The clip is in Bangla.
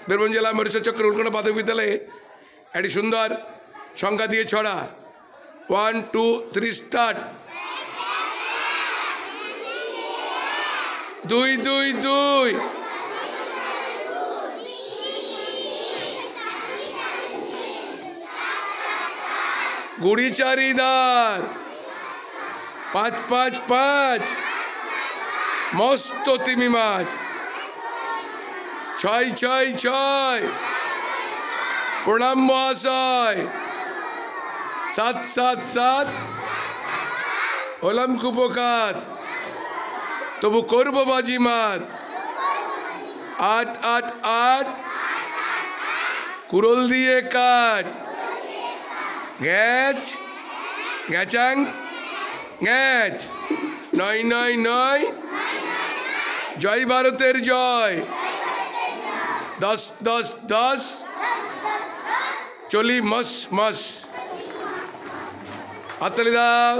বীরভূম জেলা মরিশা চক্র উলকোনা প্রাথমিক বিদ্যালয়ে একটি সুন্দর সংখ্যা দিয়ে ছড়া 1 2 3 স্টার্ট। 2 2 2 গুড়ি চারিদার 5 5 5 মস্ত তিমি মাছ 6 6 6 প্রণাম মহাশয় 7 7 7 হলাম কুপকাত তবু করব বাজিমাত 8 8 8 কুরল দিয়ে কাট গ্যাচ গ্যাচাং গ্যাচ 9 9 9 জয় ভারতের জয় 10 10 10 চলি মস মস হাততালি দাও।